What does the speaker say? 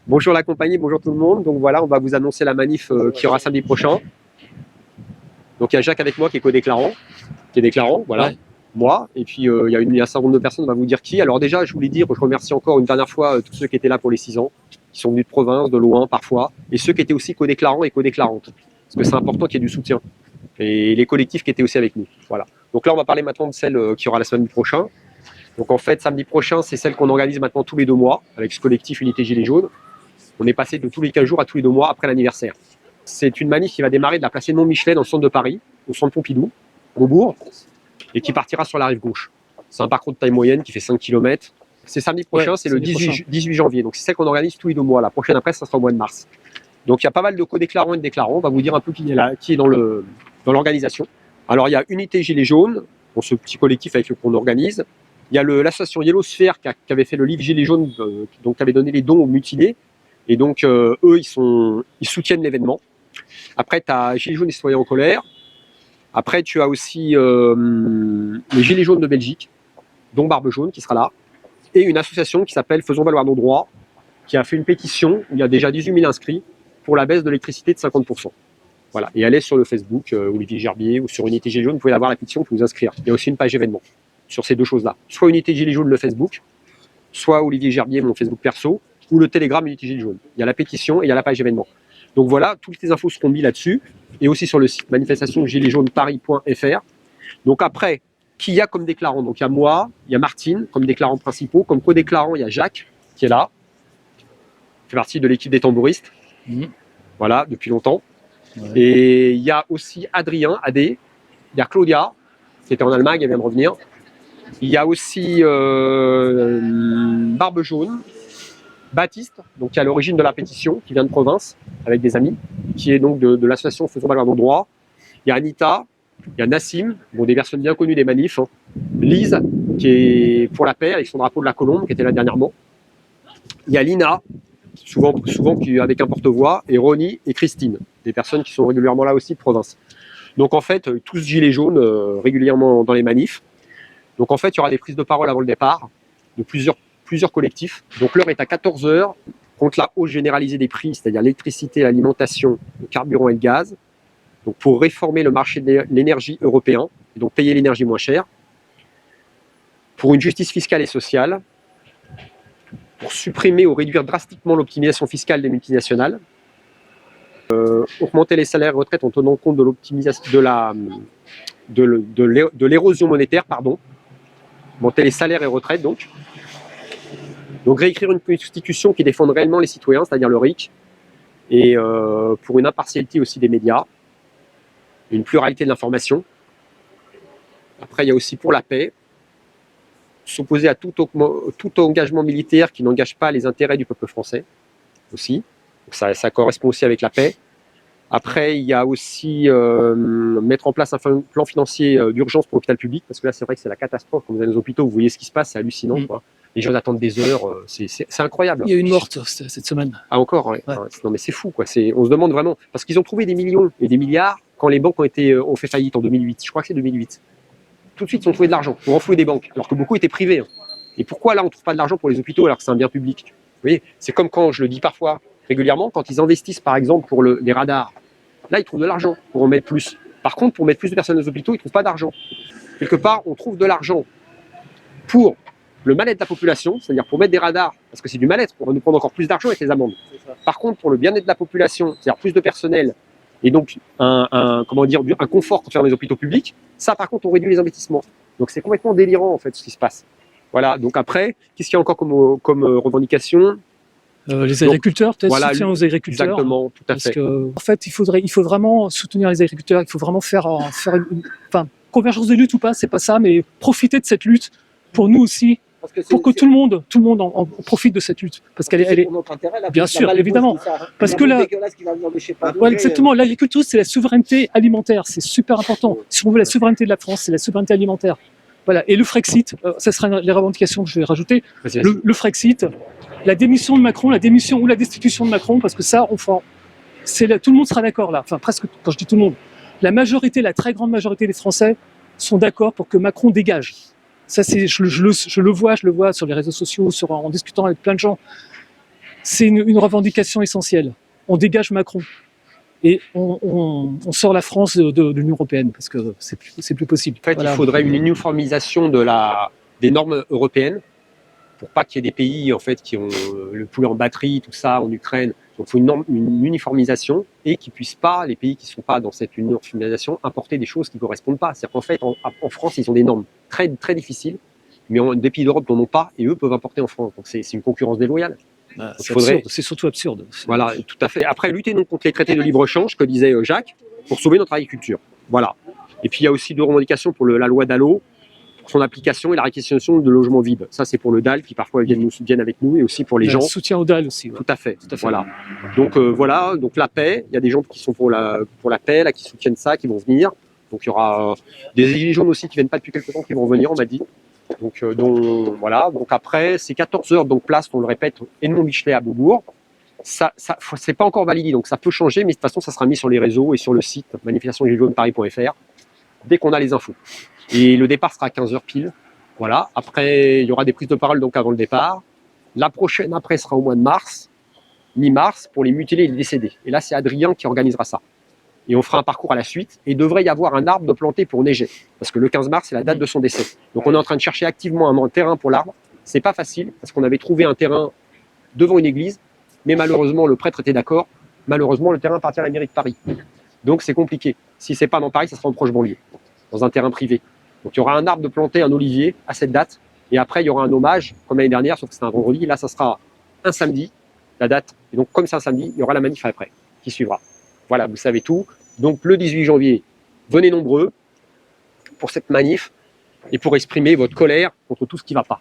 Bonjour la compagnie, bonjour tout le monde. Donc voilà, on va vous annoncer la manif qui aura samedi prochain. Donc il y a Jacques avec moi qui est co-déclarant, voilà, Ouais. moi. Et puis il y a un certain nombre de personnes, on va vous dire qui. Alors déjà, je voulais dire, je remercie encore une dernière fois tous ceux qui étaient là pour les 6 ans, qui sont venus de province, de loin parfois, et ceux qui étaient aussi co-déclarants et co-déclarantes. Parce que c'est important qu'il y ait du soutien. Et les collectifs qui étaient aussi avec nous. Voilà. Donc là, on va parler maintenant de celle qui aura la semaine prochaine. Donc en fait, samedi prochain, c'est celle qu'on organise maintenant tous les 2 mois, avec ce collectif Unité Gilets jaunes. On est passé de tous les 15 jours à tous les 2 mois après l'anniversaire. C'est une manif qui va démarrer de la place Edmond Michelet dans le centre de Paris, au centre Pompidou, au Bourg, et qui partira sur la rive gauche. C'est un parcours de taille moyenne qui fait 5 km. C'est samedi prochain, c'est le 18 janvier. Donc c'est celle qu'on organise tous les 2 mois. La prochaine après, ça sera au mois de mars. Donc il y a pas mal de co-déclarants et de déclarants. On va vous dire un peu qui est là, qui est dans l'organisation. Alors il y a Unité Gilets jaunes, pour ce petit collectif avec lequel on organise. Il y a l'association Yellow Sphere qui avait fait le livre Gilets jaunes, donc qui avait donné les dons aux mutilés. Et donc, eux, ils soutiennent l'événement. Après, tu as Gilets jaunes et citoyens en colère. Après, tu as aussi les Gilets jaunes de Belgique, dont Barbe Jaune, qui sera là. Et une association qui s'appelle Faisons valoir nos droits, qui a fait une pétition où il y a déjà 18 000 inscrits pour la baisse de l'électricité de 50%. Voilà. Et elle est sur le Facebook, Olivier Gerbier, ou sur Unité Gilets jaunes. Vous pouvez avoir la pétition, vous pouvez vous inscrire. Il y a aussi une page événement sur ces deux choses-là. Soit Unité Gilets jaunes, le Facebook, soit Olivier Gerbier, mon Facebook perso, ou le Telegram Unité Gilets jaunes. Il y a la pétition et il y a la page événement. Donc voilà, toutes les infos seront mises là-dessus, et aussi sur le site manifestationgiletsjaunesparis.fr. Donc après, qui y a comme déclarant? Donc il y a moi, il y a Martine comme déclarant principaux, comme co-déclarant, il y a Jacques qui est là, qui fait partie de l'équipe des tambouristes, voilà, depuis longtemps. Ouais. Et il y a aussi Adrien, AD, il y a Claudia, qui était en Allemagne, elle vient de revenir. Il y a aussi Barbe Jaune, Baptiste, donc qui est à l'origine de la pétition, qui vient de province, avec des amis, qui est donc de l'association Faisons valoir nos droits. Il y a Anita, il y a Nassim, bon, des personnes bien connues des manifs. Lise, qui est pour la paix, avec son drapeau de la colombe, qui était là dernièrement. Il y a Lina, souvent avec un porte-voix, et Ronnie et Christine, des personnes qui sont régulièrement là aussi de province. Donc en fait, tous gilets jaunes régulièrement dans les manifs. Donc en fait, il y aura des prises de parole avant le départ de plusieurs collectifs. Donc l'heure est à 14h, contre la hausse généralisée des prix, c'est-à-dire l'électricité, l'alimentation, le carburant et le gaz. Donc pour réformer le marché de l'énergie européen, et donc payer l'énergie moins chère. Pour une justice fiscale et sociale. Pour supprimer ou réduire drastiquement l'optimisation fiscale des multinationales. Augmenter les salaires et retraites en tenant compte de l'optimisation de l'érosion monétaire, pardon. Monter les salaires et retraites, donc réécrire une constitution qui défende réellement les citoyens, c'est-à-dire le RIC, et pour une impartialité aussi des médias, une pluralité de l'information. Après, il y a aussi pour la paix, s'opposer à tout engagement militaire qui n'engage pas les intérêts du peuple français, aussi. Donc ça correspond aussi avec la paix. Après, il y a aussi mettre en place un plan financier d'urgence pour l'hôpital public, parce que là, c'est vrai que c'est la catastrophe. Quand vous allez dans les hôpitaux, vous voyez ce qui se passe, c'est hallucinant. Quoi. Les gens attendent des heures, c'est incroyable. Il y a une morte cette semaine. Ah encore, ouais. Non mais c'est fou, quoi. On se demande vraiment, parce qu'ils ont trouvé des millions et des milliards quand les banques ont fait faillite en 2008. Je crois que c'est 2008. Tout de suite, ils ont trouvé de l'argent pour renflouer des banques, alors que beaucoup étaient privés. Et pourquoi là, on ne trouve pas de l'argent pour les hôpitaux alors que c'est un bien public? Vous voyez, c'est comme quand, je le dis parfois régulièrement, quand ils investissent par exemple pour les radars. Là, ils trouvent de l'argent pour en mettre plus. Par contre, pour mettre plus de personnes dans les hôpitaux, ils ne trouvent pas d'argent. Quelque part, on trouve de l'argent pour le mal-être de la population, c'est-à-dire pour mettre des radars, parce que c'est du mal-être, on va nous prendre encore plus d'argent avec les amendes. Par contre, pour le bien-être de la population, c'est-à-dire plus de personnel, et donc un confort quand on fait dans les hôpitaux publics, ça par contre, on réduit les investissements. Donc c'est complètement délirant en fait ce qui se passe. Voilà, donc après, qu'est-ce qu'il y a encore comme revendication? Les agriculteurs, peut-être voilà, soutien aux agriculteurs. Exactement, tout à fait. Parce que, en fait, il faut vraiment soutenir les agriculteurs, il faut vraiment faire convergence de lutte ou pas, c'est pas ça, mais profiter de cette lutte pour nous aussi, pour que tout le monde en profite de cette lutte. Parce qu'elle est pour notre intérêt, bien sûr, évidemment. Parce que là, exactement, l'agriculture, c'est la souveraineté alimentaire, c'est super important. Si on veut la souveraineté de la France, c'est la souveraineté alimentaire. Voilà. Et le Frexit, ça sera les revendications que je vais rajouter. Le Frexit, la démission de Macron, la démission ou la destitution de Macron, parce que ça, tout le monde sera d'accord là. Enfin, presque, quand je dis tout le monde, la très grande majorité des Français sont d'accord pour que Macron dégage. Ça, je le vois sur les réseaux sociaux, en discutant avec plein de gens. c'est une revendication essentielle. On dégage Macron et on sort la France de l'Union européenne parce que c'est plus possible. En fait, il faudrait une uniformisation des normes européennes pour pas qu'il y ait des pays en fait qui ont le poulet en batterie, tout ça en Ukraine. Donc il faut une uniformisation et qui puissent pas, les pays qui sont pas dans cette uniformisation, importer des choses qui correspondent pas. C'est-à-dire qu'en fait, en France, ils ont des normes très, très difficiles, mais des pays d'Europe n'en ont pas et eux peuvent importer en France. Donc c'est une concurrence déloyale. C'est surtout absurde. Voilà, tout à fait. Après, lutter donc contre les traités de libre-échange, que disait Jacques, pour sauver notre agriculture. Voilà. Et puis il y a aussi deux revendications pour la loi Dallot, son application et la réquisition de logements vides. Ça, c'est pour le DAL qui parfois viennent avec nous et aussi pour les gens. Soutien au DAL aussi. Ouais. Tout à fait. Voilà. Donc voilà, donc la paix. Il y a des gens qui sont pour la paix, là, qui soutiennent ça, qui vont venir. Donc il y aura des gilets jaunes aussi qui viennent pas depuis quelques temps, qui vont venir, on m'a dit. Donc voilà. Donc après, c'est 14 heures donc place, on le répète, Edmond-Michelet à Beaubourg. Ça c'est pas encore validé, donc ça peut changer, mais de toute façon, ça sera mis sur les réseaux et sur le site manifestationsgiletsjaunesparis.fr dès qu'on a les infos. Et le départ sera à 15h pile. Voilà. Après, il y aura des prises de parole donc avant le départ. La prochaine après sera au mois de mars, mi-mars, pour les mutilés et les décédés. Et là, c'est Adrien qui organisera ça. Et on fera un parcours à la suite. Et il devrait y avoir un arbre de planté pour neiger. Parce que le 15 mars, c'est la date de son décès. Donc on est en train de chercher activement un terrain pour l'arbre. C'est pas facile, parce qu'on avait trouvé un terrain devant une église. Mais malheureusement, le prêtre était d'accord. Malheureusement, le terrain appartient à la mairie de Paris. Donc c'est compliqué. Si c'est pas dans Paris, ça sera en proche banlieue, dans un terrain privé. Donc il y aura un arbre de planté, un olivier à cette date. Et après, il y aura un hommage, comme l'année dernière, sauf que c'est un vendredi. Là, ça sera un samedi, la date. Et donc, comme c'est un samedi, il y aura la manif après, qui suivra. Voilà, vous savez tout. Donc, le 18 janvier, venez nombreux pour cette manif et pour exprimer votre colère contre tout ce qui ne va pas.